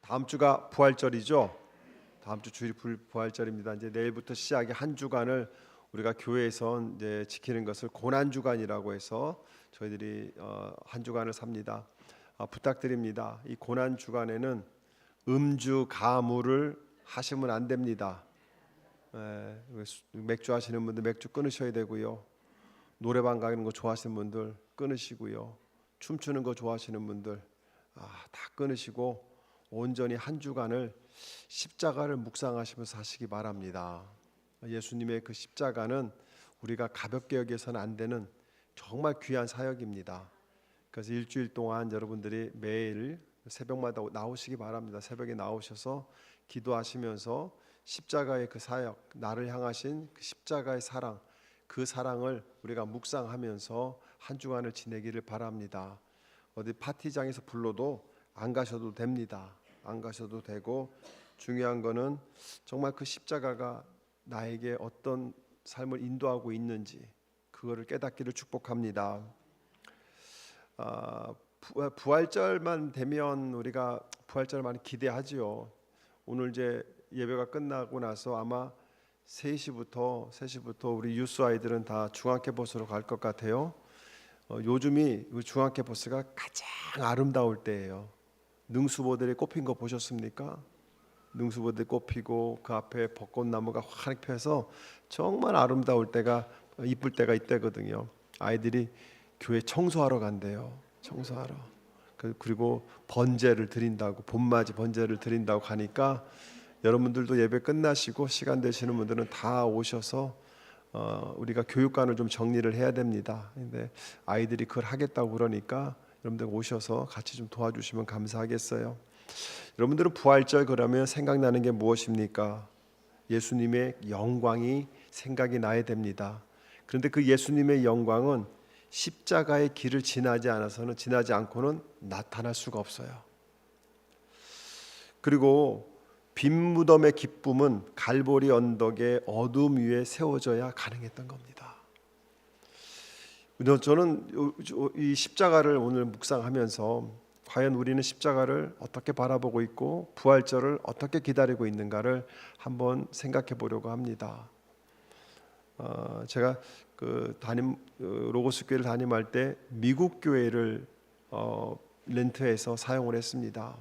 다음 주가 부활절이죠. 다음 주 주일이 부활절입니다. 이제 내일부터 시작이 한 주간을 우리가 교회에서 이제 지키는 것을 고난 주간이라고 해서 저희들이 한 주간을 삽니다. 부탁드립니다. 이 고난 주간에는 음주 가무를 하시면 안 됩니다. 맥주 하시는 분들 맥주 끊으셔야 되고요. 노래방 가는 거 좋아하시는 분들 끊으시고요. 춤추는 거 좋아하시는 분들 다 끊으시고 온전히 한 주간을 십자가를 묵상하시면서 하시기 바랍니다. 예수님의 그 십자가는 우리가 가볍게 여겨서는 안 되는 정말 귀한 사역입니다. 그래서 일주일 동안 여러분들이 매일 새벽마다 나오시기 바랍니다. 새벽에 나오셔서 기도하시면서 십자가의 그 사역, 나를 향하신 그 십자가의 사랑, 그 사랑을 우리가 묵상하면서 한 주간을 지내기를 바랍니다. 어디 파티장에서 불러도 안 가셔도 됩니다. 안 가셔도 되고, 중요한 거는 정말 그 십자가가 나에게 어떤 삶을 인도하고 있는지 그거를 깨닫기를 축복합니다. 부활절만 되면 우리가 부활절을 많이 기대하지요. 오늘 이제 예배가 끝나고 나서 아마 3시부터 우리 유스 아이들은 다 중앙캠퍼스로 갈 것 같아요. 요즘이 중앙캠퍼스가 가장 아름다울 때예요. 능수보들이 꽃핀 거 보셨습니까? 능수보들이 꽃피고 그 앞에 벚꽃나무가 환하게 펴서 정말 아름다울 때가, 이쁠 때가 이때거든요. 아이들이 교회 청소하러 간대요. 청소하러. 그리고 번제를 드린다고, 봄맞이 번제를 드린다고 가니까 여러분들도 예배 끝나시고 시간 되시는 분들은 다 오셔서 우리가 교육관을 좀 정리를 해야 됩니다. 근데 아이들이 그걸 하겠다고 그러니까 여러분들 오셔서 같이 좀 도와주시면 감사하겠어요. 여러분들은 부활절 그러면 생각나는 게 무엇입니까? 예수님의 영광이 생각이 나야 됩니다. 그런데 그 예수님의 영광은 십자가의 길을 지나지 않고는 나타날 수가 없어요. 그리고 빈 무덤의 기쁨은 갈보리 언덕의 어둠 위에 세워져야 가능했던 겁니다. 저는 이 십자가를 오늘 묵상하면서 과연 우리는 십자가를 어떻게 바라보고 있고 부활절을 어떻게 기다리고 있는가를 한번 생각해 보려고 합니다. 제가 로고스 교회를 담임할 때 미국 교회를 렌트해서 사용을 했습니다.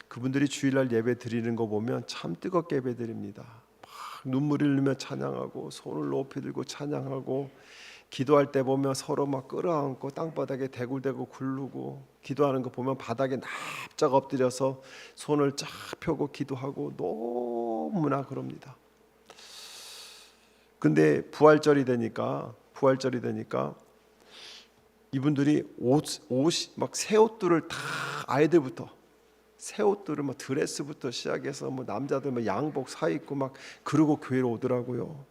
그분들이 주일날 예배 드리는 거 보면 참 뜨겁게 예배 드립니다. 막 눈물을 흘리며 찬양하고 손을 높이 들고 찬양하고, 기도할 때 보면 서로 막 끌어안고 땅바닥에 대굴대굴 굴르고, 기도하는 거 보면 바닥에 납작 엎드려서 손을 쫙 펴고 기도하고 너무나 그럽니다. 근데 부활절이 되니까 이분들이 옷이 막 새 옷들을 다, 아이들부터 새 옷들을 막 드레스부터 시작해서 뭐 남자들 막 양복 사 입고 막 그러고 교회로 오더라고요.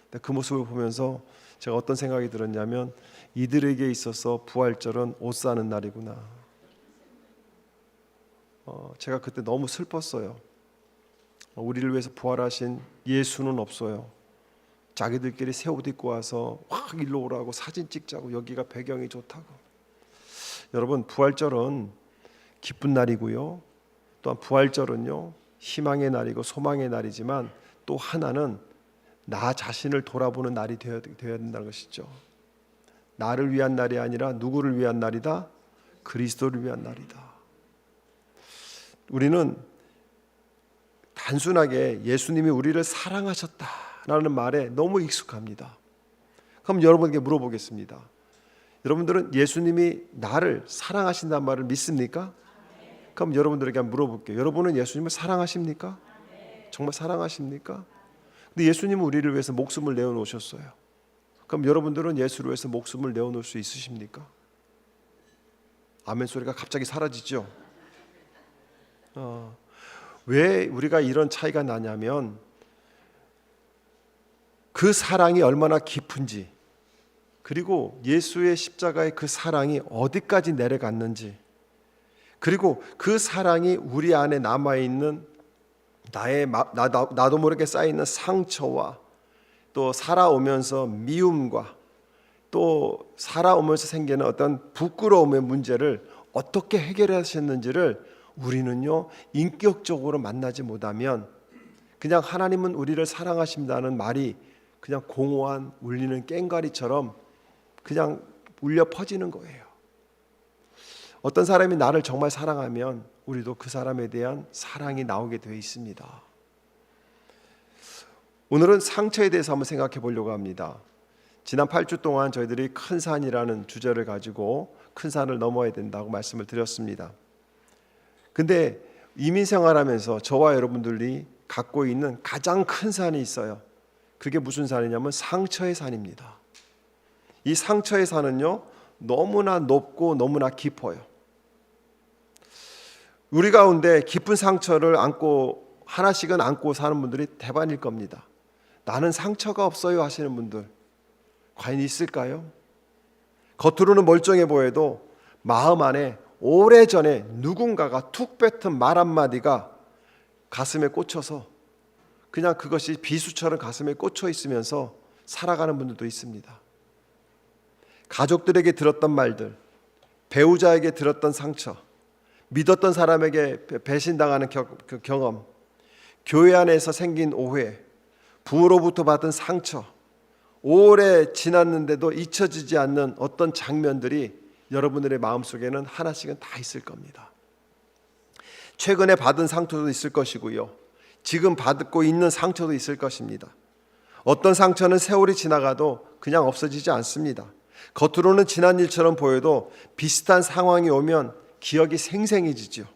근데 그 모습을 보면서 제가 어떤 생각이 들었냐면, 이들에게 있어서 부활절은 옷 사는 날이구나. 제가 그때 너무 슬펐어요. 우리를 위해서 부활하신 예수는 없어요. 자기들끼리 새 옷 입고 와서 확 일로 오라고 사진 찍자고, 여기가 배경이 좋다고. 여러분, 부활절은 기쁜 날이고요, 또한 부활절은요 희망의 날이고 소망의 날이지만 또 하나는 나 자신을 돌아보는 날이 되어야 된다는 것이죠. 나를 위한 날이 아니라 누구를 위한 날이다? 그리스도를 위한 날이다. 우리는 단순하게 예수님이 우리를 사랑하셨다라는 말에 너무 익숙합니다. 그럼 여러분에게 물어보겠습니다. 여러분들은 예수님이 나를 사랑하신다는 말을 믿습니까? 그럼 여러분들에게 한번 물어볼게요. 여러분은 예수님을 사랑하십니까? 정말 사랑하십니까? 근데 예수님은 우리를 위해서 목숨을 내어놓으셨어요. 그럼 여러분들은 예수를 위해서 목숨을 내어놓을 수 있으십니까? 아멘 소리가 갑자기 사라지죠. 왜 우리가 이런 차이가 나냐면, 그 사랑이 얼마나 깊은지, 그리고 예수의 십자가의 그 사랑이 어디까지 내려갔는지, 그리고 그 사랑이 우리 안에 남아있는 나도 모르게 쌓여있는 상처와, 또 살아오면서 미움과, 또 살아오면서 생기는 어떤 부끄러움의 문제를 어떻게 해결하셨는지를 우리는요 인격적으로 만나지 못하면 그냥 하나님은 우리를 사랑하신다는 말이 그냥 공허한 울리는 꽹과리처럼 그냥 울려 퍼지는 거예요. 어떤 사람이 나를 정말 사랑하면 우리도 그 사람에 대한 사랑이 나오게 되어 있습니다. 오늘은 상처에 대해서 한번 생각해 보려고 합니다. 지난 8주 동안 저희들이 큰 산이라는 주제를 가지고 큰 산을 넘어야 된다고 말씀을 드렸습니다. 근데 이민 생활하면서 저와 여러분들이 갖고 있는 가장 큰 산이 있어요. 그게 무슨 산이냐면 상처의 산입니다. 이 상처의 산은요 너무나 높고 너무나 깊어요. 우리 가운데 깊은 상처를 안고 하나씩은 안고 사는 분들이 대반일 겁니다. 나는 상처가 없어요 하시는 분들 과연 있을까요? 겉으로는 멀쩡해 보여도 마음 안에 오래전에 누군가가 툭 뱉은 말 한마디가 가슴에 꽂혀서 그냥 그것이 비수처럼 가슴에 꽂혀 있으면서 살아가는 분들도 있습니다. 가족들에게 들었던 말들, 배우자에게 들었던 상처, 믿었던 사람에게 배신당하는 경험, 교회 안에서 생긴 오해, 부모로부터 받은 상처, 오래 지났는데도 잊혀지지 않는 어떤 장면들이 여러분들의 마음속에는 하나씩은 다 있을 겁니다. 최근에 받은 상처도 있을 것이고요. 지금 받고 있는 상처도 있을 것입니다. 어떤 상처는 세월이 지나가도 그냥 없어지지 않습니다. 겉으로는 지난 일처럼 보여도 비슷한 상황이 오면 기억이 생생해지죠.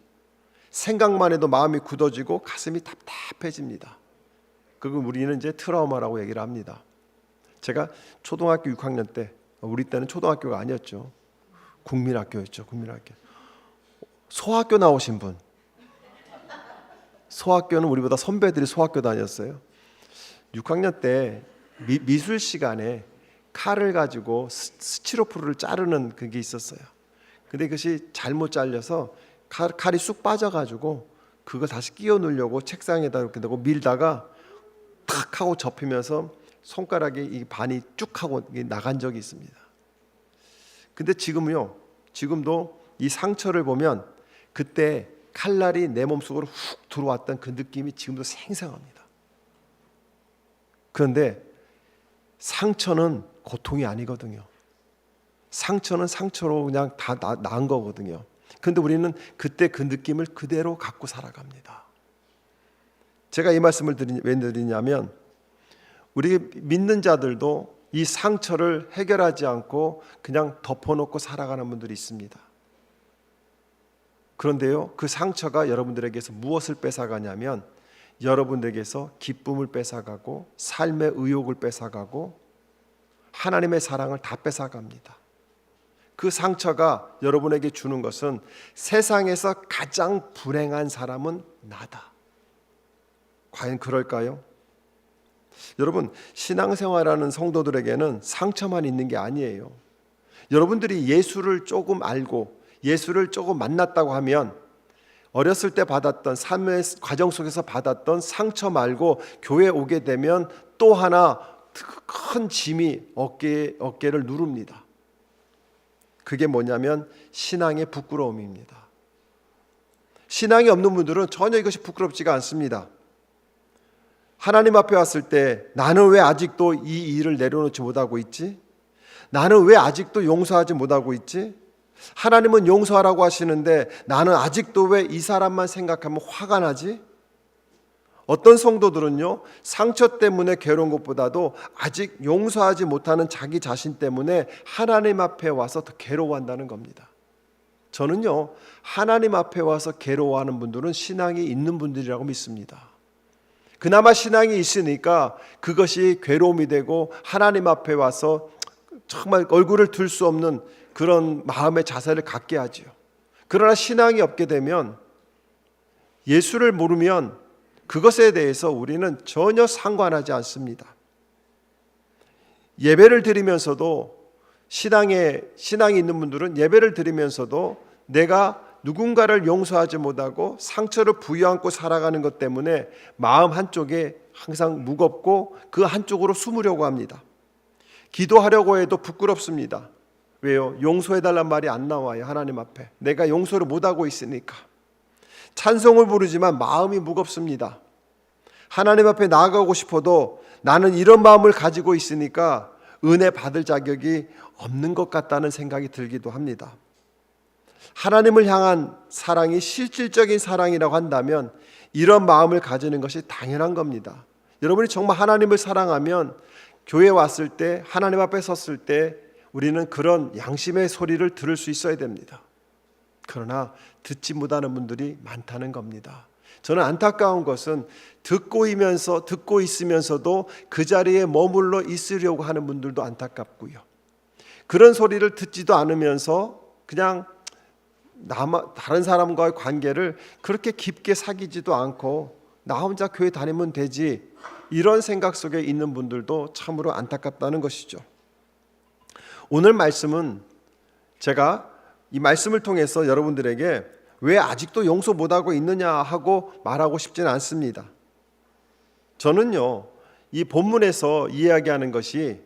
생각만 해도 마음이 굳어지고 가슴이 답답해집니다. 그걸 우리는 이제 트라우마라고 얘기를 합니다. 제가 초등학교 6학년 때, 우리 때는 초등학교가 아니었죠. 국민학교였죠. 국민학교. 소학교 나오신 분. 소학교는 우리보다 선배들이 소학교 다녔어요. 6학년 때 미술 시간에 칼을 가지고 스티로폼을 자르는 그게 있었어요. 근데 그것이 잘못 잘려서 칼이 쑥 빠져가지고 그걸 다시 끼워 넣으려고 책상에다 이렇게 넣고 밀다가 탁 하고 접히면서 손가락에 이 반이 쭉 하고 나간 적이 있습니다. 근데 지금은요, 지금도 이 상처를 보면 그때 칼날이 내 몸속으로 훅 들어왔던 그 느낌이 지금도 생생합니다. 그런데 상처는 고통이 아니거든요. 상처는 상처로 그냥 다 나은 거거든요. 그런데 우리는 그때 그 느낌을 그대로 갖고 살아갑니다. 제가 이 말씀을 왜 드리냐면 우리 믿는 자들도 이 상처를 해결하지 않고 그냥 덮어놓고 살아가는 분들이 있습니다. 그런데요, 그 상처가 여러분들에게서 무엇을 뺏어가냐면 여러분들에게서 기쁨을 뺏어가고 삶의 의욕을 뺏어가고 하나님의 사랑을 다 뺏어갑니다. 그 상처가 여러분에게 주는 것은 세상에서 가장 불행한 사람은 나다. 과연 그럴까요? 여러분, 신앙생활하는 성도들에게는 상처만 있는 게 아니에요. 여러분들이 예수를 조금 알고 예수를 조금 만났다고 하면 어렸을 때 받았던 삶의 과정 속에서 받았던 상처 말고 교회에 오게 되면 또 하나 큰 짐이 어깨를 누릅니다. 그게 뭐냐면 신앙의 부끄러움입니다. 신앙이 없는 분들은 전혀 이것이 부끄럽지가 않습니다. 하나님 앞에 왔을 때 나는 왜 아직도 이 일을 내려놓지 못하고 있지? 나는 왜 아직도 용서하지 못하고 있지? 하나님은 용서하라고 하시는데 나는 아직도 왜 이 사람만 생각하면 화가 나지? 어떤 성도들은요, 상처 때문에 괴로운 것보다도 아직 용서하지 못하는 자기 자신 때문에 하나님 앞에 와서 더 괴로워한다는 겁니다. 저는요, 하나님 앞에 와서 괴로워하는 분들은 신앙이 있는 분들이라고 믿습니다. 그나마 신앙이 있으니까 그것이 괴로움이 되고 하나님 앞에 와서 정말 얼굴을 들 수 없는 그런 마음의 자세를 갖게 하지요. 그러나 신앙이 없게 되면 예수를 모르면 그것에 대해서 우리는 전혀 상관하지 않습니다. 예배를 드리면서도 신앙이 있는 분들은 예배를 드리면서도 내가 누군가를 용서하지 못하고 상처를 부여안고 살아가는 것 때문에 마음 한쪽에 항상 무겁고 그 한쪽으로 숨으려고 합니다. 기도하려고 해도 부끄럽습니다. 왜요? 용서해달란 말이 안 나와요. 하나님 앞에 내가 용서를 못하고 있으니까. 찬송을 부르지만 마음이 무겁습니다. 하나님 앞에 나아가고 싶어도 나는 이런 마음을 가지고 있으니까 은혜 받을 자격이 없는 것 같다는 생각이 들기도 합니다. 하나님을 향한 사랑이 실질적인 사랑이라고 한다면 이런 마음을 가지는 것이 당연한 겁니다. 여러분이 정말 하나님을 사랑하면 교회 왔을 때, 하나님 앞에 섰을 때 우리는 그런 양심의 소리를 들을 수 있어야 됩니다. 그러나 듣지 못하는 분들이 많다는 겁니다. 저는 안타까운 것은 듣고 있으면서도 그 자리에 머물러 있으려고 하는 분들도 안타깝고요. 그런 소리를 듣지도 않으면서 그냥 다른 사람과의 관계를 그렇게 깊게 사귀지도 않고 나 혼자 교회 다니면 되지, 이런 생각 속에 있는 분들도 참으로 안타깝다는 것이죠. 오늘 말씀은 제가 이 말씀을 통해서 여러분들에게 왜 아직도 용서 못하고 있느냐 하고 말하고 싶지는 않습니다. 저는요, 이 본문에서 이야기하는 것이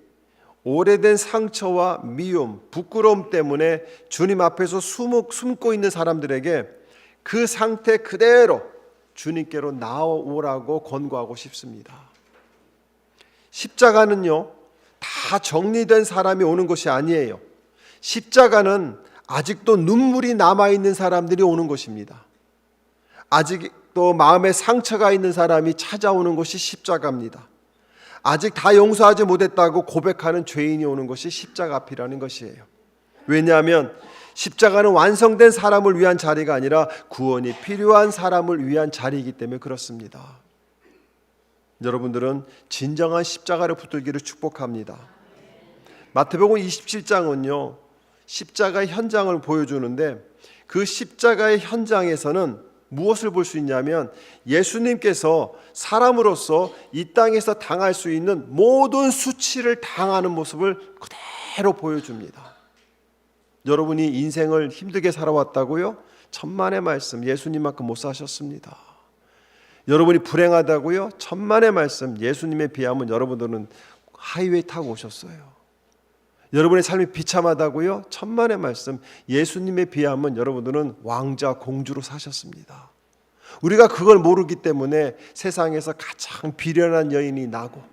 오래된 상처와 미움, 부끄러움 때문에 주님 앞에서 숨고 있는 사람들에게 그 상태 그대로 주님께로 나오라고 권고하고 싶습니다. 십자가는요, 다 정리된 사람이 오는 것이 아니에요. 십자가는 아직도 눈물이 남아있는 사람들이 오는 것입니다. 아직도 마음에 상처가 있는 사람이 찾아오는 것이 십자가입니다. 아직 다 용서하지 못했다고 고백하는 죄인이 오는 것이 십자가 앞이라는 것이에요. 왜냐하면 십자가는 완성된 사람을 위한 자리가 아니라 구원이 필요한 사람을 위한 자리이기 때문에 그렇습니다. 여러분들은 진정한 십자가를 붙들기를 축복합니다. 마태복음 27장은요, 십자가의 현장을 보여주는데 그 십자가의 현장에서는 무엇을 볼 수 있냐면 예수님께서 사람으로서 이 땅에서 당할 수 있는 모든 수치를 당하는 모습을 그대로 보여줍니다. 여러분이 인생을 힘들게 살아왔다고요? 천만의 말씀, 예수님만큼 못 사셨습니다. 여러분이 불행하다고요? 천만의 말씀, 예수님에 비하면 여러분들은 하이웨이 타고 오셨어요. 여러분의 삶이 비참하다고요? 천만의 말씀, 예수님에 비하면 여러분들은 왕자 공주로 사셨습니다. 우리가 그걸 모르기 때문에 세상에서 가장 비련한 여인이 나고,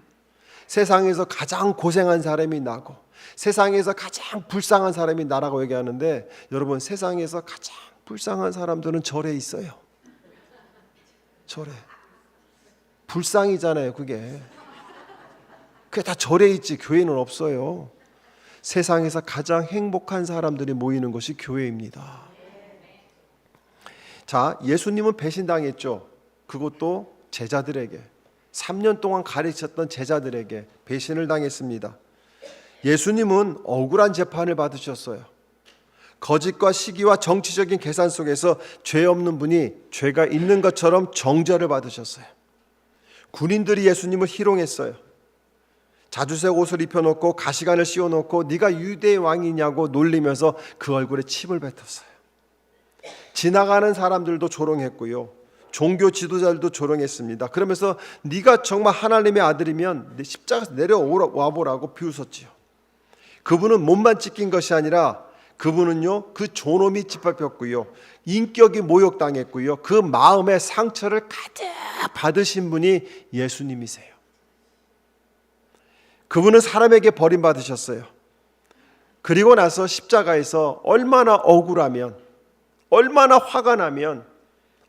세상에서 가장 고생한 사람이 나고, 세상에서 가장 불쌍한 사람이 나라고 얘기하는데, 여러분, 세상에서 가장 불쌍한 사람들은 절에 있어요. 절에. 불쌍이잖아요, 그게. 그게 다 절에 있지 교회는 없어요. 세상에서 가장 행복한 사람들이 모이는 것이 교회입니다. 자, 예수님은 배신당했죠. 그것도 제자들에게, 3년 동안 가르쳤던 제자들에게 배신을 당했습니다. 예수님은 억울한 재판을 받으셨어요. 거짓과 시기와 정치적인 계산 속에서 죄 없는 분이 죄가 있는 것처럼 정죄를 받으셨어요. 군인들이 예수님을 희롱했어요. 자주색 옷을 입혀놓고 가시관을 씌워놓고 네가 유대의 왕이냐고 놀리면서 그 얼굴에 침을 뱉었어요. 지나가는 사람들도 조롱했고요, 종교 지도자들도 조롱했습니다. 그러면서 네가 정말 하나님의 아들이면 내 십자가에서 내려와 보라고 비웃었지요. 그분은 몸만 찢긴 것이 아니라 그분은요, 그 존엄이 짓밟혔고요, 인격이 모욕당했고요, 그 마음의 상처를 가득 받으신 분이 예수님이세요. 그분은 사람에게 버림받으셨어요. 그리고 나서 십자가에서 얼마나 억울하면, 얼마나 화가 나면,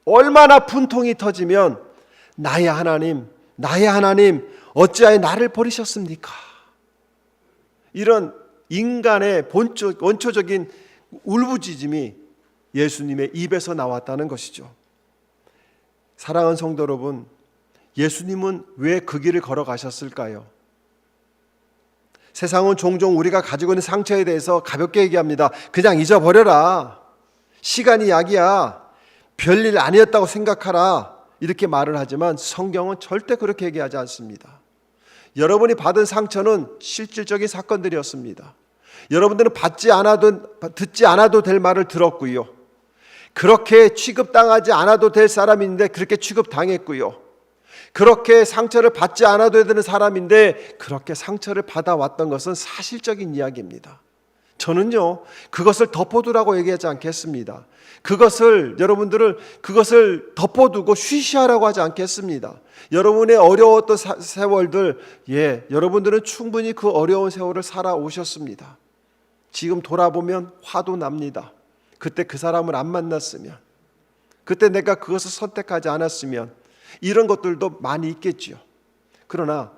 얼마나 분통이 터지면 나의 하나님, 나의 하나님 어찌하여 나를 버리셨습니까? 이런 인간의 원초적인 울부짖음이 예수님의 입에서 나왔다는 것이죠. 사랑하는 성도 여러분, 예수님은 왜 그 길을 걸어가셨을까요? 세상은 종종 우리가 가지고 있는 상처에 대해서 가볍게 얘기합니다. 그냥 잊어버려라. 시간이 약이야. 별일 아니었다고 생각하라. 이렇게 말을 하지만 성경은 절대 그렇게 얘기하지 않습니다. 여러분이 받은 상처는 실질적인 사건들이었습니다. 여러분들은 듣지 않아도 될 말을 들었고요, 그렇게 취급당하지 않아도 될 사람인데 그렇게 취급당했고요, 그렇게 상처를 받지 않아도 되는 사람인데 그렇게 상처를 받아왔던 것은 사실적인 이야기입니다. 저는요, 그것을 덮어두라고 얘기하지 않겠습니다. 여러분들을 그것을 덮어두고 쉬쉬하라고 하지 않겠습니다. 여러분의 어려웠던 세월들, 여러분들은 충분히 그 어려운 세월을 살아오셨습니다. 지금 돌아보면 화도 납니다. 그때 그 사람을 안 만났으면, 그때 내가 그것을 선택하지 않았으면, 이런 것들도 많이 있겠죠. 그러나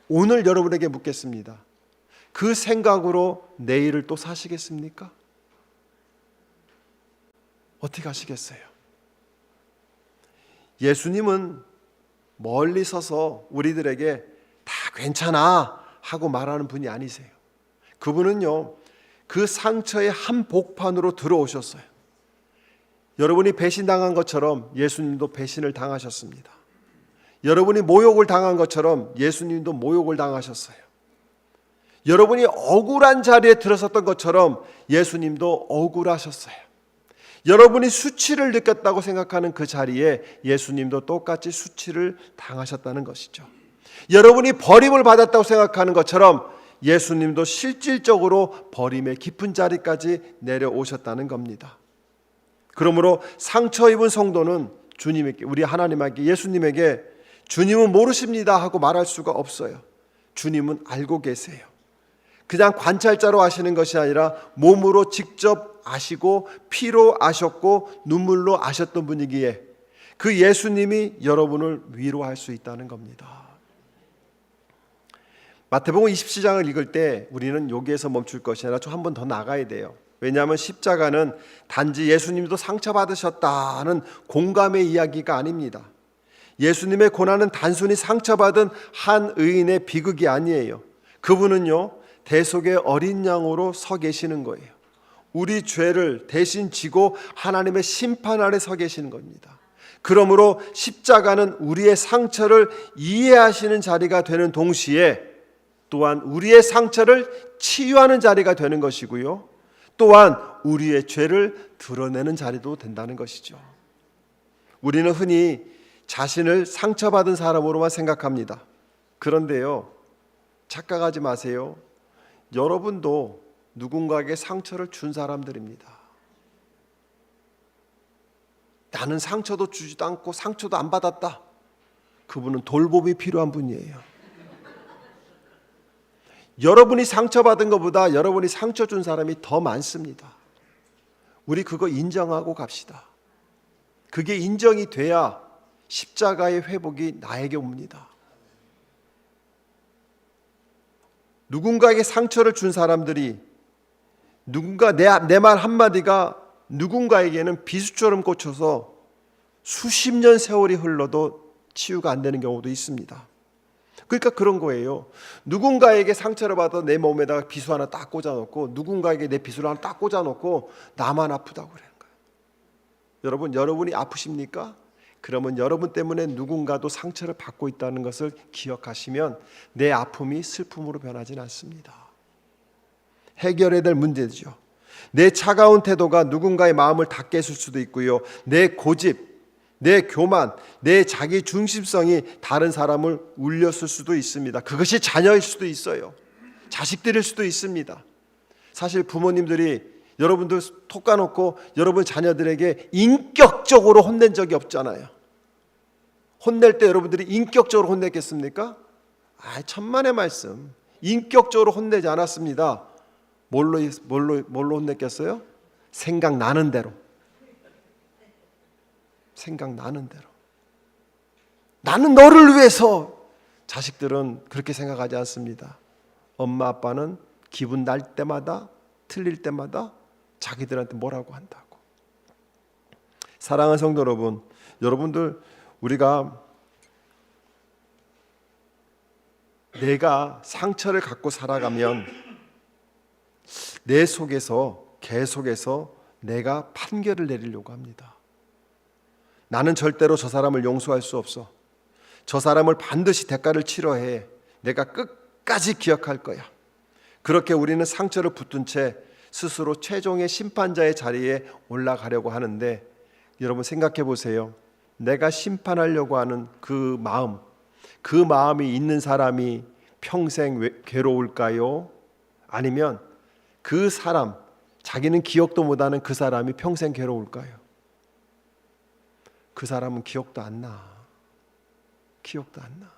오늘 여러분에게 묻겠습니다. 그 생각으로 내일을 또 사시겠습니까? 어떻게 하시겠어요? 예수님은 멀리 서서 우리들에게 다 괜찮아 하고 말하는 분이 아니세요. 그분은요, 그 상처의 한 복판으로 들어오셨어요. 여러분이 배신당한 것처럼 예수님도 배신을 당하셨습니다. 여러분이 모욕을 당한 것처럼 예수님도 모욕을 당하셨어요. 여러분이 억울한 자리에 들어섰던 것처럼 예수님도 억울하셨어요. 여러분이 수치를 느꼈다고 생각하는 그 자리에 예수님도 똑같이 수치를 당하셨다는 것이죠. 여러분이 버림을 받았다고 생각하는 것처럼 예수님도 실질적으로 버림의 깊은 자리까지 내려오셨다는 겁니다. 그러므로 상처 입은 성도는 주님에게, 우리 하나님에게, 예수님에게 주님은 모르십니다 하고 말할 수가 없어요. 주님은 알고 계세요. 그냥 관찰자로 아시는 것이 아니라 몸으로 직접 아시고 피로 아셨고 눈물로 아셨던 분이기에 그 예수님이 여러분을 위로할 수 있다는 겁니다. 마태복음 27장을 읽을 때 우리는 여기에서 멈출 것이 아니라 좀 한 번 더 나가야 돼요. 왜냐하면 십자가는 단지 예수님도 상처받으셨다는 공감의 이야기가 아닙니다. 예수님의 고난은 단순히 상처받은 한 의인의 비극이 아니에요. 그분은요, 대속의 어린 양으로 서 계시는 거예요. 우리 죄를 대신 지고 하나님의 심판 아래 서 계시는 겁니다. 그러므로 십자가는 우리의 상처를 이해하시는 자리가 되는 동시에 또한 우리의 상처를 치유하는 자리가 되는 것이고요, 또한 우리의 죄를 드러내는 자리도 된다는 것이죠. 우리는 흔히 자신을 상처받은 사람으로만 생각합니다. 그런데요, 착각하지 마세요. 여러분도 누군가에게 상처를 준 사람들입니다. 나는 상처도 주지도 않고 상처도 안 받았다. 그분은 돌봄이 필요한 분이에요. 여러분이 상처받은 것보다 여러분이 상처 준 사람이 더 많습니다. 우리 그거 인정하고 갑시다. 그게 인정이 돼야 십자가의 회복이 나에게 옵니다. 누군가에게 상처를 준 사람들이, 누군가 내 말 한마디가 누군가에게는 비수처럼 꽂혀서 수십 년 세월이 흘러도 치유가 안 되는 경우도 있습니다. 그러니까 그런 거예요. 누군가에게 상처를 받아 내 몸에다가 비수 하나 딱 꽂아놓고, 누군가에게 내 비수를 하나 딱 꽂아놓고 나만 아프다고 그러는 거예요. 여러분이 아프십니까? 그러면 여러분 때문에 누군가도 상처를 받고 있다는 것을 기억하시면 내 아픔이 슬픔으로 변하지는 않습니다. 해결해야 될 문제죠. 내 차가운 태도가 누군가의 마음을 닫게 했을 수도 있고요, 내 고집, 내 교만, 내 자기 중심성이 다른 사람을 울렸을 수도 있습니다. 그것이 자녀일 수도 있어요. 자식들일 수도 있습니다. 사실 부모님들이 여러분들 톡 까놓고 여러분 자녀들에게 인격적으로 혼낸 적이 없잖아요. 혼낼 때 여러분들이 인격적으로 혼냈겠습니까? 천만의 말씀. 인격적으로 혼내지 않았습니다. 뭘로 혼냈겠어요? 생각나는 대로. 생각나는 대로. 나는 너를 위해서. 자식들은 그렇게 생각하지 않습니다. 엄마 아빠는 기분 날 때마다, 틀릴 때마다 자기들한테 뭐라고 한다고. 사랑하는 성도 여러분, 여러분들, 우리가 내가 상처를 갖고 살아가면 내 속에서 계속해서 내가 판결을 내리려고 합니다. 나는 절대로 저 사람을 용서할 수 없어. 저 사람을 반드시 대가를 치러야 해. 내가 끝까지 기억할 거야. 그렇게 우리는 상처를 붙든 채 스스로 최종의 심판자의 자리에 올라가려고 하는데, 여러분 생각해 보세요. 내가 심판하려고 하는 그 마음이 있는 사람이 평생 괴로울까요? 아니면 그 사람, 자기는 기억도 못하는 그 사람이 평생 괴로울까요? 그 사람은 기억도 안 나. 기억도 안 나.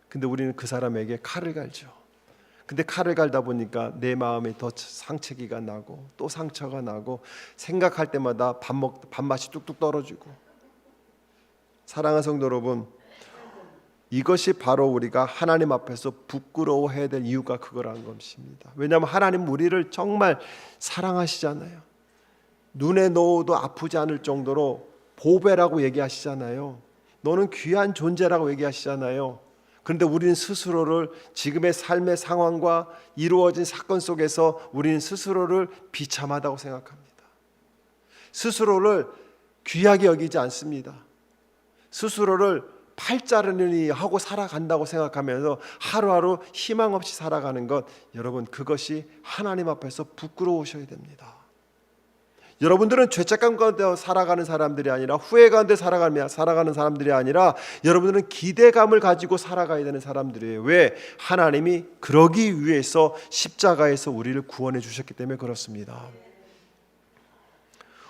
근데 우리는 그 사람에게 칼을 갈죠. 근데 칼을 갈다 보니까 내 마음에 더 상처기가 나고 또 상처가 나고 생각할 때마다 밥맛이 뚝뚝 떨어지고. 사랑하는 성도 여러분, 이것이 바로 우리가 하나님 앞에서 부끄러워해야 될 이유가 그거라는 것입니다. 왜냐하면 하나님 우리를 정말 사랑하시잖아요. 눈에 넣어도 아프지 않을 정도로 보배라고 얘기하시잖아요. 너는 귀한 존재라고 얘기하시잖아요. 그런데 우리는 스스로를 지금의 삶의 상황과 이루어진 사건 속에서 우리는 스스로를 비참하다고 생각합니다. 스스로를 귀하게 여기지 않습니다. 스스로를 팔자르느니 하고 살아간다고 생각하면서 하루하루 희망 없이 살아가는 것, 여러분 그것이 하나님 앞에서 부끄러우셔야 됩니다. 여러분들은 죄책감 가운데 살아가는 사람들이 아니라 후회 가운데 살아가는 사람들이 아니라 여러분들은 기대감을 가지고 살아가야 되는 사람들이에요. 왜? 하나님이 그러기 위해서 십자가에서 우리를 구원해 주셨기 때문에 그렇습니다.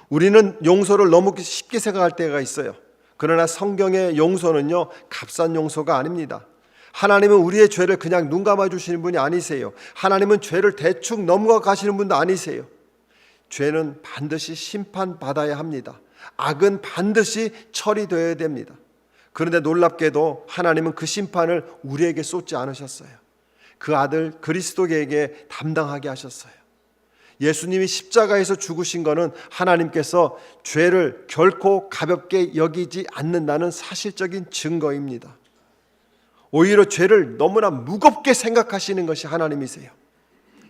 우리는 용서를 너무 쉽게 생각할 때가 있어요. 그러나 성경의 용서는요, 값싼 용서가 아닙니다. 하나님은 우리의 죄를 그냥 눈 감아 주시는 분이 아니세요. 하나님은 죄를 대충 넘어가시는 분도 아니세요. 죄는 반드시 심판받아야 합니다. 악은 반드시 처리되어야 됩니다. 그런데 놀랍게도 하나님은 그 심판을 우리에게 쏟지 않으셨어요. 그 아들 그리스도에게 담당하게 하셨어요. 예수님이 십자가에서 죽으신 것은 하나님께서 죄를 결코 가볍게 여기지 않는다는 사실적인 증거입니다. 오히려 죄를 너무나 무겁게 생각하시는 것이 하나님이세요.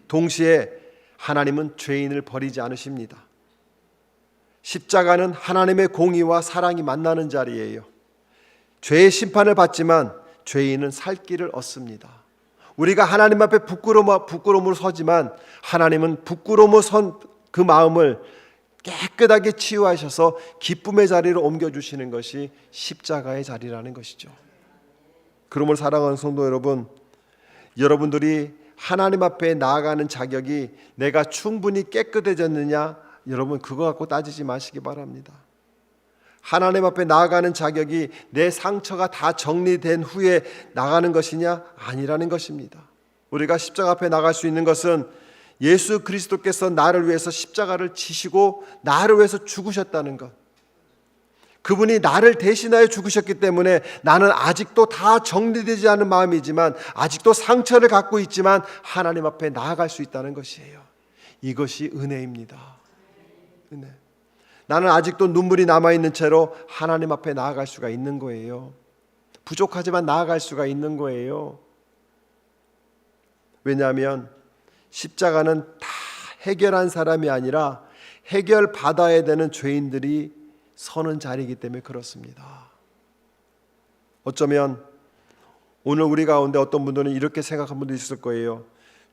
동시에 하나님은 죄인을 버리지 않으십니다. 십자가는 하나님의 공의와 사랑이 만나는 자리예요. 죄의 심판을 받지만 죄인은 살 길을 얻습니다. 우리가 하나님 앞에 부끄러움으로 서지만 하나님은 부끄러움으로 선 그 마음을 깨끗하게 치유하셔서 기쁨의 자리로 옮겨주시는 것이 십자가의 자리라는 것이죠. 그러므로 사랑하는 성도 여러분, 여러분들이 하나님 앞에 나아가는 자격이 내가 충분히 깨끗해졌느냐, 여러분 그거 갖고 따지지 마시기 바랍니다. 하나님 앞에 나아가는 자격이 내 상처가 다 정리된 후에 나가는 것이냐? 아니라는 것입니다. 우리가 십자가 앞에 나갈 수 있는 것은 예수 그리스도께서 나를 위해서 십자가를 지시고 나를 위해서 죽으셨다는 것, 그분이 나를 대신하여 죽으셨기 때문에 나는 아직도 다 정리되지 않은 마음이지만, 아직도 상처를 갖고 있지만 하나님 앞에 나아갈 수 있다는 것이에요. 이것이 은혜입니다. 은혜. 나는 아직도 눈물이 남아있는 채로 하나님 앞에 나아갈 수가 있는 거예요. 부족하지만 나아갈 수가 있는 거예요. 왜냐하면 십자가는 다 해결한 사람이 아니라 해결받아야 되는 죄인들이 서는 자리이기 때문에 그렇습니다. 어쩌면 오늘 우리 가운데 어떤 분들은 이렇게 생각한 분도 있을 거예요.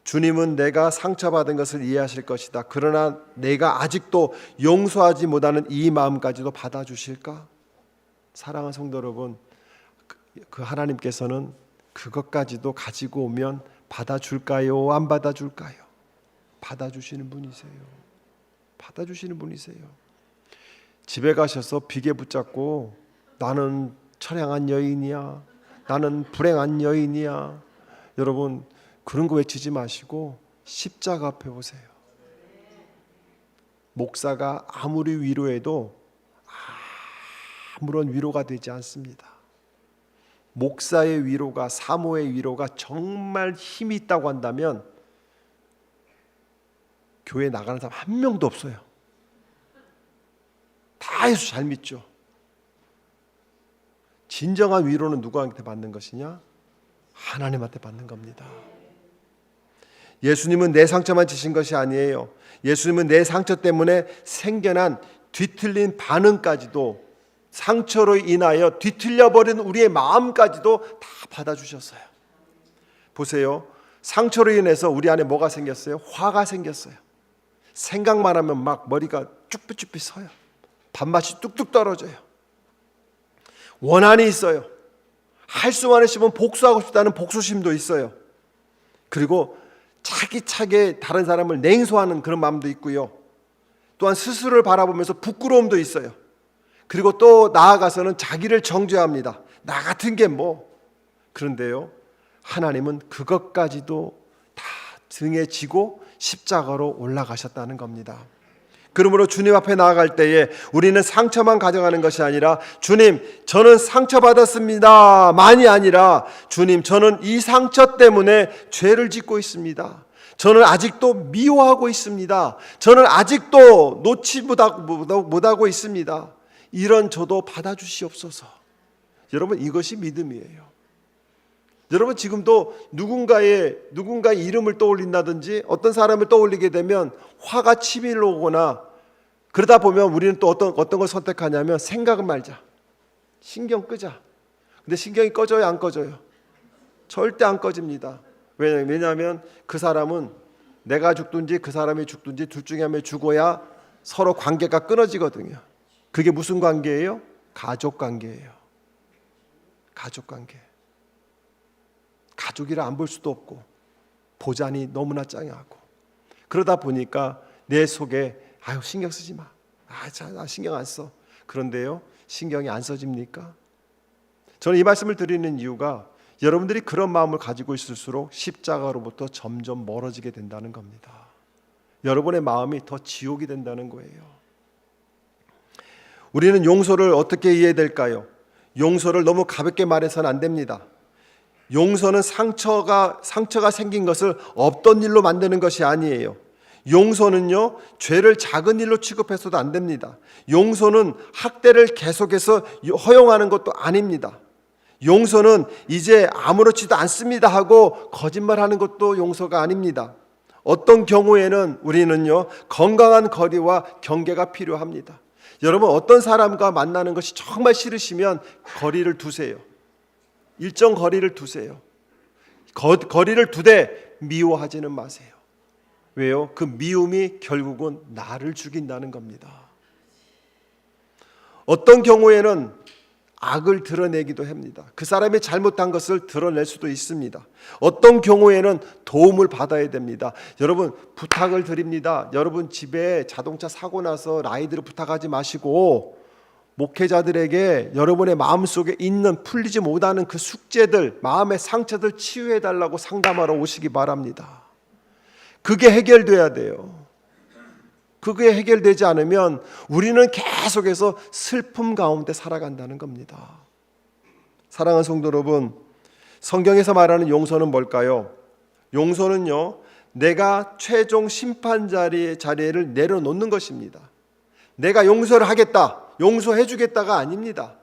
주님은 내가 상처받은 것을 이해하실 것이다. 그러나 내가 아직도 용서하지 못하는 이 마음까지도 받아주실까? 사랑하는 성도 여러분, 그 하나님께서는 그것까지도 가지고 오면 받아줄까요? 안 받아줄까요? 받아주시는 분이세요. 받아주시는 분이세요. 집에 가셔서 비계 붙잡고 나는 처량한 여인이야, 나는 불행한 여인이야, 여러분 그런 거 외치지 마시고 십자가 앞에 오세요. 목사가 아무리 위로해도 아무런 위로가 되지 않습니다. 목사의 위로가, 사모의 위로가 정말 힘이 있다고 한다면 교회 나가는 사람 한 명도 없어요. 다 예수 잘 믿죠. 진정한 위로는 누구한테 받는 것이냐? 하나님한테 받는 겁니다. 예수님은 내 상처만 지신 것이 아니에요. 예수님은 내 상처 때문에 생겨난 뒤틀린 반응까지도, 상처로 인하여 뒤틀려버린 우리의 마음까지도 다 받아주셨어요. 보세요. 상처로 인해서 우리 안에 뭐가 생겼어요? 화가 생겼어요. 생각만 하면 막 머리가 쭈뼛쭈뼛 서요. 밥맛이 뚝뚝 떨어져요. 원한이 있어요. 할 수만 있으면 복수하고 싶다는 복수심도 있어요. 그리고 차기차게 다른 사람을 냉소하는 그런 마음도 있고요. 또한 스스로를 바라보면서 부끄러움도 있어요. 그리고 또 나아가서는 자기를 정죄합니다. 나 같은 게 뭐. 그런데요, 하나님은 그것까지도 다 등에 지고 십자가로 올라가셨다는 겁니다. 그러므로 주님 앞에 나아갈 때에 우리는 상처만 가져가는 것이 아니라, 주님, 저는 상처받았습니다 만이 아니라, 주님, 저는 이 상처 때문에 죄를 짓고 있습니다. 저는 아직도 미워하고 있습니다. 저는 아직도 놓지 못하고 있습니다. 이런 저도 받아주시옵소서. 여러분, 이것이 믿음이에요. 여러분, 지금도 누군가의 이름을 떠올린다든지 어떤 사람을 떠올리게 되면 화가 치밀어 오거나, 그러다 보면 우리는 또 어떤 걸 선택하냐면, 생각은 말자, 신경 끄자. 근데 신경이 꺼져요, 안 꺼져요? 절대 안 꺼집니다. 왜냐하면 그 사람은 내가 죽든지 그 사람이 죽든지 둘 중에 한 명이 죽어야 서로 관계가 끊어지거든요. 그게 무슨 관계예요? 가족 관계예요. 가족 관계. 가족이라 안 볼 수도 없고 보자니 너무나 짱하고, 그러다 보니까 내 속에 아유, 신경 쓰지 마. 나 신경 안 써. 그런데요, 신경이 안 써집니까? 저는 이 말씀을 드리는 이유가, 여러분들이 그런 마음을 가지고 있을수록 십자가로부터 점점 멀어지게 된다는 겁니다. 여러분의 마음이 더 지옥이 된다는 거예요. 우리는 용서를 어떻게 이해해야 될까요? 용서를 너무 가볍게 말해서는 안 됩니다. 용서는 상처가 생긴 것을 없던 일로 만드는 것이 아니에요. 용서는요, 죄를 작은 일로 취급해서도 안 됩니다. 용서는 학대를 계속해서 허용하는 것도 아닙니다. 용서는 이제 아무렇지도 않습니다 하고 거짓말하는 것도 용서가 아닙니다. 어떤 경우에는 우리는요, 건강한 거리와 경계가 필요합니다. 여러분, 어떤 사람과 만나는 것이 정말 싫으시면 거리를 두세요. 일정 거리를 두세요. 거리를 두되 미워하지는 마세요. 왜요? 그 미움이 결국은 나를 죽인다는 겁니다. 어떤 경우에는 악을 드러내기도 합니다. 그 사람이 잘못한 것을 드러낼 수도 있습니다. 어떤 경우에는 도움을 받아야 됩니다. 여러분, 부탁을 드립니다. 여러분 집에 자동차 사고 나서 라이드를 부탁하지 마시고, 목회자들에게 여러분의 마음속에 있는 풀리지 못하는 그 숙제들, 마음의 상처들 치유해달라고 상담하러 오시기 바랍니다. 그게 해결돼야 돼요. 그게 해결되지 않으면 우리는 계속해서 슬픔 가운데 살아간다는 겁니다. 사랑하는 성도 여러분, 성경에서 말하는 용서는 뭘까요? 용서는요, 내가 최종 심판 자리를 내려놓는 것입니다. 내가 용서를 하겠다, 용서해 주겠다가 아닙니다.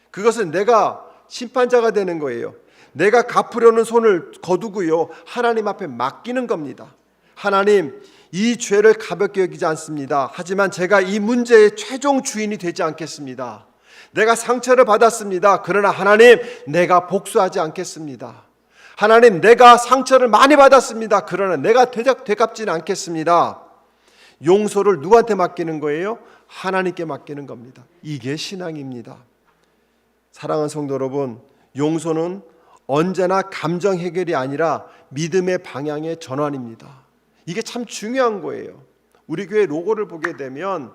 그것은 내가 심판자가 되는 거예요. 내가 갚으려는 손을 거두고요, 하나님 앞에 맡기는 겁니다. 하나님, 이 죄를 가볍게 여기지 않습니다. 하지만 제가 이 문제의 최종 주인이 되지 않겠습니다. 내가 상처를 받았습니다. 그러나 하나님, 내가 복수하지 않겠습니다. 하나님, 내가 상처를 많이 받았습니다. 그러나 내가 되갚지는 않겠습니다. 용서를 누구한테 맡기는 거예요? 하나님께 맡기는 겁니다. 이게 신앙입니다. 사랑하는 성도 여러분, 용서는 언제나 감정 해결이 아니라 믿음의 방향의 전환입니다. 이게 참 중요한 거예요. 우리 교회 로고를 보게 되면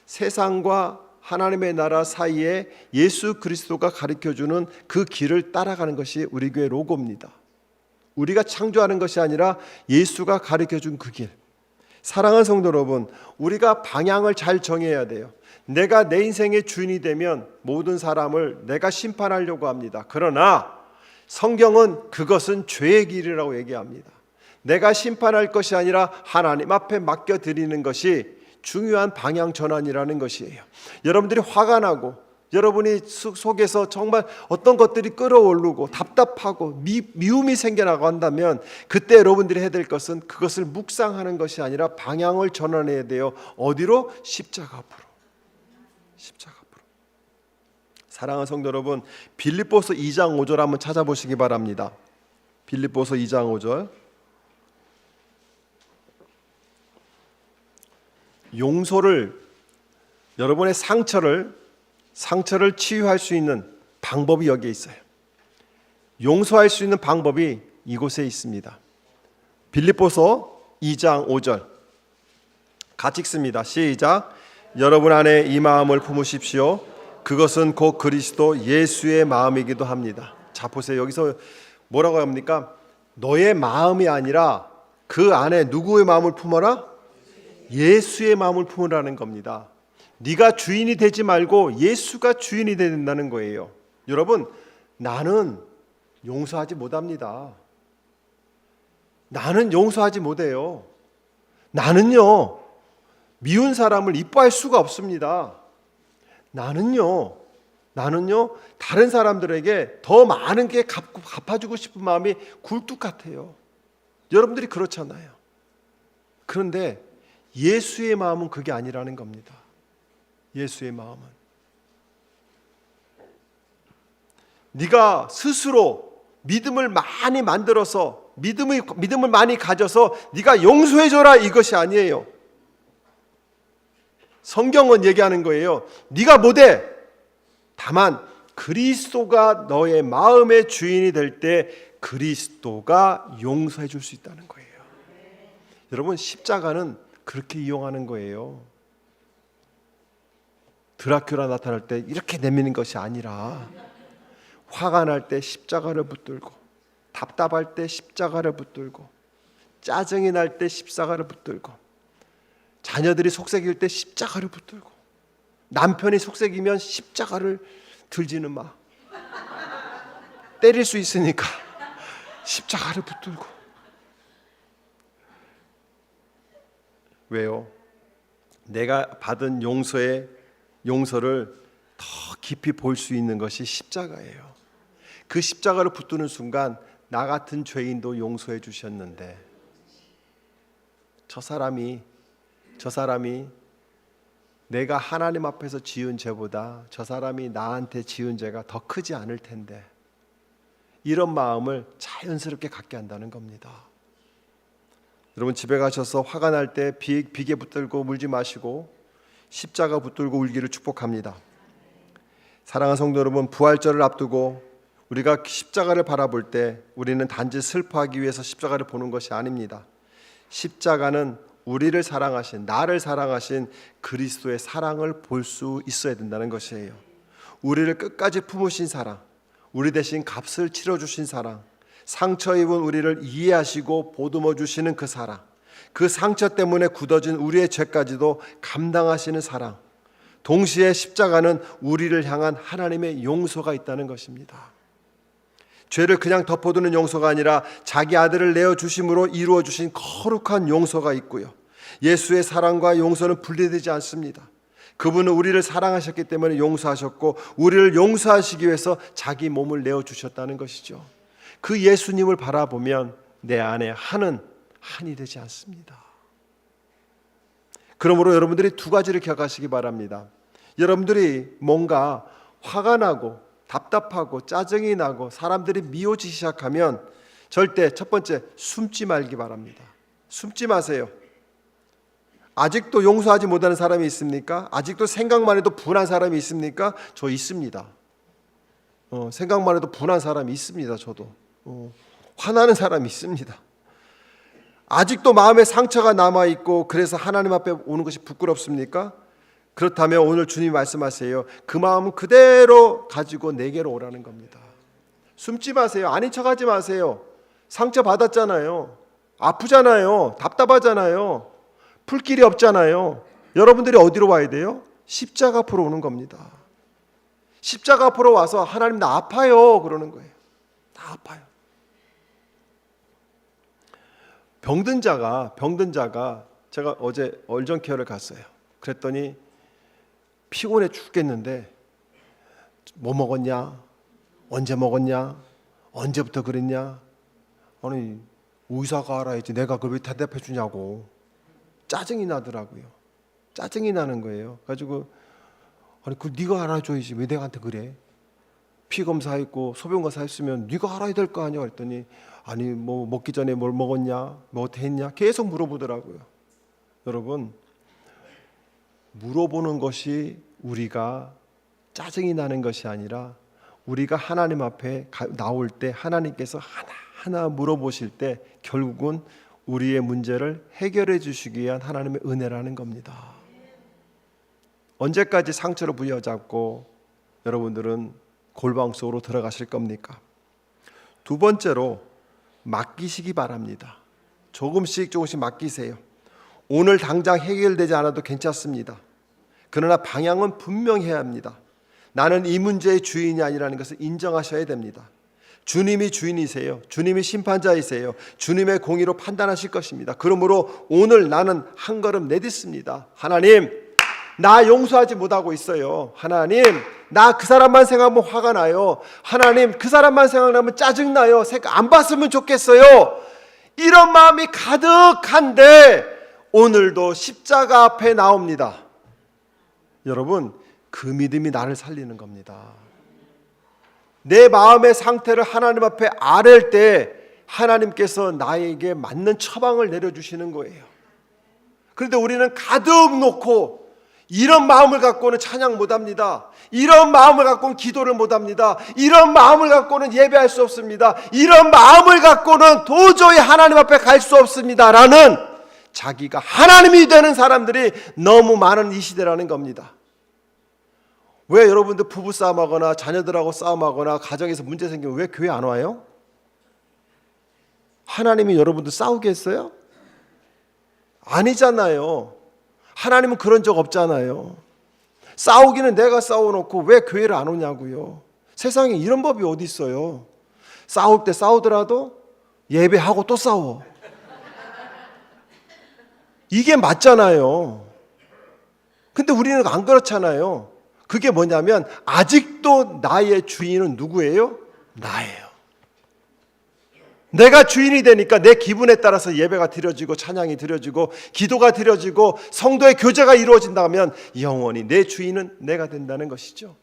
세상과 하나님의 나라 사이에 예수 그리스도가 가르쳐주는 그 길을 따라가는 것이 우리 교회 로고입니다. 우리가 창조하는 것이 아니라 예수가 가르쳐준 그 길. 사랑하는 성도 여러분, 우리가 방향을 잘 정해야 돼요. 내가 내 인생의 주인이 되면 모든 사람을 내가 심판하려고 합니다. 그러나 성경은 그것은 죄의 길이라고 얘기합니다. 내가 심판할 것이 아니라 하나님 앞에 맡겨드리는 것이 중요한 방향 전환이라는 것이에요. 여러분들이 화가 나고 여러분이 속에서 정말 어떤 것들이 끌어오르고 답답하고 미움이 생겨나고 한다면, 그때 여러분들이 해야 될 것은 그것을 묵상하는 것이 아니라 방향을 전환해야 돼요. 어디로? 십자가 앞으로. 십자가 앞으로. 사랑하는 성도 여러분, 빌립보서 2장 5절 한번 찾아보시기 바랍니다. 빌립보서 2장 5절. 용서를, 여러분의 상처를 치유할 수 있는 방법이 여기에 있어요. 용서할 수 있는 방법이 이곳에 있습니다. 빌립보서 2장 5절 같이 읽습니다. 시작. 여러분 안에 이 마음을 품으십시오. 그것은 곧 그리스도 예수의 마음이기도 합니다. 자, 보세요. 여기서 뭐라고 합니까? 너의 마음이 아니라 그 안에 누구의 마음을 품어라? 예수의 마음을 품으라는 겁니다. 네가 주인이 되지 말고 예수가 주인이 된다는 거예요. 여러분, 나는 용서하지 못합니다. 나는 용서하지 못해요. 나는요, 미운 사람을 이뻐할 수가 없습니다. 나는요, 다른 사람들에게 더 많은 게 갚아주고 싶은 마음이 굴뚝 같아요. 여러분들이 그렇잖아요. 그런데 예수의 마음은 그게 아니라는 겁니다. 예수의 마음은 네가 스스로 믿음을 많이 만들어서 믿음을 많이 가져서 네가 용서해줘라 이것이 아니에요. 성경은 얘기하는 거예요. 네가 못해. 다만 그리스도가 너의 마음의 주인이 될 때 그리스도가 용서해 줄 수 있다는 거예요. 여러분, 십자가는 그렇게 이용하는 거예요. 드라큘라 나타날 때 이렇게 내미는 것이 아니라 화가 날 때 십자가를 붙들고, 답답할 때 십자가를 붙들고, 짜증이 날 때 십자가를 붙들고, 자녀들이 속색일 때 십자가를 붙들고, 남편이 속색이면 십자가를 들지는 마. 때릴 수 있으니까 십자가를 붙들고. 왜요? 내가 받은 용서를 더 깊이 볼 수 있는 것이 십자가예요. 그 십자가를 붙드는 순간 나 같은 죄인도 용서해 주셨는데 저 사람이 내가 하나님 앞에서 지은 죄보다 저 사람이 나한테 지은 죄가 더 크지 않을 텐데, 이런 마음을 자연스럽게 갖게 한다는 겁니다. 여러분, 집에 가셔서 화가 날 때 비계 붙들고 울지 마시고 십자가 붙들고 울기를 축복합니다. 사랑하는 성도 여러분, 부활절을 앞두고 우리가 십자가를 바라볼 때 우리는 단지 슬퍼하기 위해서 십자가를 보는 것이 아닙니다. 십자가는 우리를 사랑하신, 나를 사랑하신 그리스도의 사랑을 볼 수 있어야 된다는 것이에요. 우리를 끝까지 품으신 사랑, 우리 대신 값을 치러주신 사랑, 상처 입은 우리를 이해하시고 보듬어 주시는 그 사랑, 그 상처 때문에 굳어진 우리의 죄까지도 감당하시는 사랑, 동시에 십자가는 우리를 향한 하나님의 용서가 있다는 것입니다. 죄를 그냥 덮어두는 용서가 아니라 자기 아들을 내어주심으로 이루어주신 거룩한 용서가 있고요, 예수의 사랑과 용서는 분리되지 않습니다. 그분은 우리를 사랑하셨기 때문에 용서하셨고 우리를 용서하시기 위해서 자기 몸을 내어주셨다는 것이죠. 그 예수님을 바라보면 내 안에 한이 되지 않습니다. 그러므로 여러분들이 두 가지를 기억하시기 바랍니다. 여러분들이 뭔가 화가 나고 답답하고 짜증이 나고 사람들이 미워지기 시작하면 절대 첫 번째, 숨지 말기 바랍니다. 숨지 마세요. 아직도 용서하지 못하는 사람이 있습니까? 아직도 생각만 해도 분한 사람이 있습니까? 저 있습니다. 생각만 해도 분한 사람이 있습니다. 저도 화나는 사람이 있습니다. 아직도 마음에 상처가 남아있고 그래서 하나님 앞에 오는 것이 부끄럽습니까? 그렇다면 오늘 주님이 말씀하세요. 그 마음은 그대로 가지고 내게로 오라는 겁니다. 숨지 마세요. 아닌 척하지 마세요. 상처 받았잖아요. 아프잖아요. 답답하잖아요. 풀 길이 없잖아요. 여러분들이 어디로 와야 돼요? 십자가 앞으로 오는 겁니다. 십자가 앞으로 와서 하나님 나 아파요 그러는 거예요. 나 아파요. 병든 자가 제가 어제 얼전케어를 갔어요. 그랬더니 피곤해 죽겠는데 뭐 먹었냐? 언제 먹었냐? 언제부터 그랬냐? 아니 의사가 알아야지 내가 그걸 왜 대답해 주냐고 짜증이 나더라고요. 짜증이 나는 거예요. 가지고 아니 그 네가 알아줘야지 왜 내한테 그래? 피 검사했고 소변 검사했으면 네가 알아야 될 거 아니야? 그랬더니 아니 뭐 먹기 전에 뭘 먹었냐? 뭐 어떻게 했냐? 계속 물어보더라고요. 여러분, 물어보는 것이 우리가 짜증이 나는 것이 아니라 우리가 하나님 앞에 나올 때 하나님께서 하나하나 물어보실 때 결국은 우리의 문제를 해결해 주시기 위한 하나님의 은혜라는 겁니다. 언제까지 상처를 부여잡고 여러분들은 골방 속으로 들어가실 겁니까? 두 번째로 맡기시기 바랍니다. 조금씩 맡기세요. 오늘 당장 해결되지 않아도 괜찮습니다. 그러나 방향은 분명해야 합니다. 나는 이 문제의 주인이 아니라는 것을 인정하셔야 됩니다. 주님이 주인이세요. 주님이 심판자이세요. 주님의 공의로 판단하실 것입니다. 그러므로 오늘 나는 한 걸음 내딛습니다. 하나님, 나 용서하지 못하고 있어요. 하나님, 나 그 사람만 생각하면 화가 나요. 하나님, 그 사람만 생각나면 짜증나요. 안 봤으면 좋겠어요. 이런 마음이 가득한데 오늘도 십자가 앞에 나옵니다. 여러분, 그 믿음이 나를 살리는 겁니다. 내 마음의 상태를 하나님 앞에 아랠 때 하나님께서 나에게 맞는 처방을 내려주시는 거예요. 그런데 우리는 가득 놓고 이런 마음을 갖고는 찬양 못합니다. 이런 마음을 갖고는 기도를 못합니다. 이런 마음을 갖고는 예배할 수 없습니다. 이런 마음을 갖고는 도저히 하나님 앞에 갈 수 없습니다 라는 자기가 하나님이 되는 사람들이 너무 많은 이 시대라는 겁니다. 왜 여러분들 부부싸움하거나 자녀들하고 싸움하거나 가정에서 문제 생기면 왜 교회 안 와요? 하나님이 여러분들 싸우게 했어요? 아니잖아요. 하나님은 그런 적 없잖아요. 싸우기는 내가 싸워놓고 왜 교회를 안 오냐고요. 세상에 이런 법이 어디 있어요. 싸울 때 싸우더라도 예배하고 또 싸워. 이게 맞잖아요. 근데 우리는 안 그렇잖아요. 그게 뭐냐면 아직도 나의 주인은 누구예요? 나예요. 내가 주인이 되니까 내 기분에 따라서 예배가 드려지고 찬양이 드려지고 기도가 드려지고 성도의 교제가 이루어진다면 영원히 내 주인은 내가 된다는 것이죠.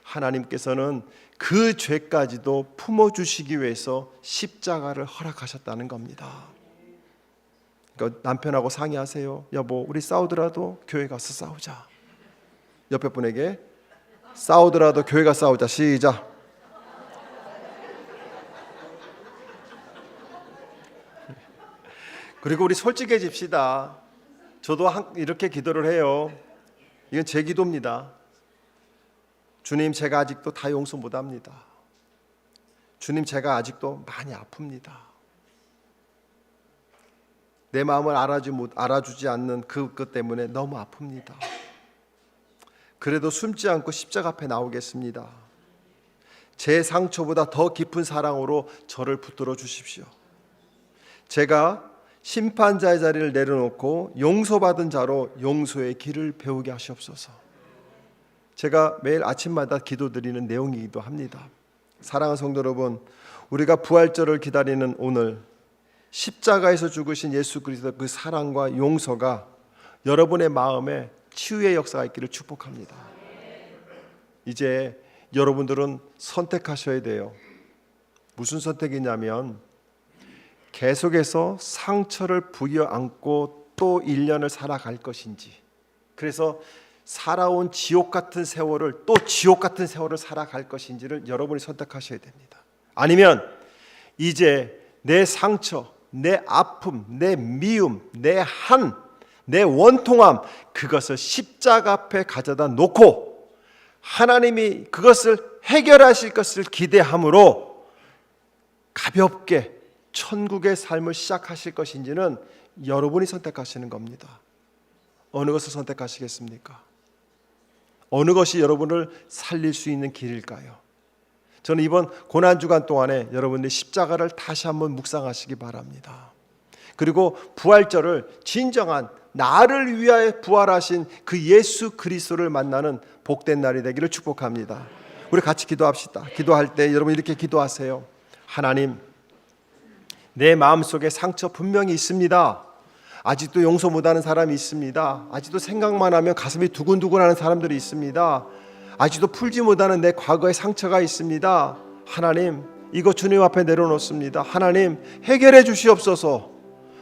하나님께서는 그 죄까지도 품어주시기 위해서 십자가를 허락하셨다는 겁니다. 그러니까 남편하고 상의하세요. 여보, 우리 싸우더라도 교회 가서 싸우자. 옆에 분에게 싸우더라도 교회 가서 싸우자. 시작. 그리고 우리 솔직해집시다. 저도 이렇게 기도를 해요. 이건 제 기도입니다. 주님, 제가 아직도 다 용서 못합니다. 주님, 제가 아직도 많이 아픕니다. 내 마음을 알아주지 않는 그것 때문에 너무 아픕니다. 그래도 숨지 않고 십자가 앞에 나오겠습니다. 제 상처보다 더 깊은 사랑으로 저를 붙들어 주십시오. 제가 심판자의 자리를 내려놓고 용서받은 자로 용서의 길을 배우게 하시옵소서. 제가 매일 아침마다 기도드리는 내용이기도 합니다. 사랑하는 성도 여러분, 우리가 부활절을 기다리는 오늘 십자가에서 죽으신 예수 그리스도의 그 사랑과 용서가 여러분의 마음에 치유의 역사가 있기를 축복합니다. 이제 여러분들은 선택하셔야 돼요. 무슨 선택이냐면 계속해서 상처를 부여안고 또 1년을 살아갈 것인지, 그래서 살아온 지옥 같은 세월을 또 지옥 같은 세월을 살아갈 것인지를 여러분이 선택하셔야 됩니다. 아니면 이제 내 상처, 내 아픔, 내 미움, 내 원통함, 그것을 십자가 앞에 가져다 놓고 하나님이 그것을 해결하실 것을 기대함으로 가볍게 천국의 삶을 시작하실 것인지는 여러분이 선택하시는 겁니다. 어느 것을 선택하시겠습니까? 어느 것이 여러분을 살릴 수 있는 길일까요? 저는 이번 고난주간 동안에 여러분들이 십자가를 다시 한번 묵상하시기 바랍니다. 그리고 부활절을 진정한 나를 위하여 부활하신 그 예수 그리스도를 만나는 복된 날이 되기를 축복합니다. 우리 같이 기도합시다. 기도할 때 여러분 이렇게 기도하세요. 하나님, 내 마음속에 상처 분명히 있습니다. 아직도 용서 못하는 사람이 있습니다. 아직도 생각만 하면 가슴이 두근두근하는 사람들이 있습니다. 아직도 풀지 못하는 내 과거의 상처가 있습니다. 하나님, 이거 주님 앞에 내려놓습니다. 하나님, 해결해 주시옵소서.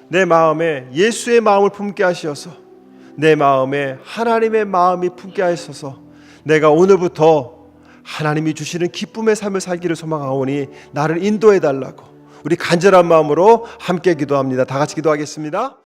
내 마음에 예수의 마음을 품게 하시어서 내 마음에 하나님의 마음이 품게 하셔서 내가 오늘부터 하나님이 주시는 기쁨의 삶을 살기를 소망하오니 나를 인도해 달라고, 우리 간절한 마음으로 함께 기도합니다. 다 같이 기도하겠습니다.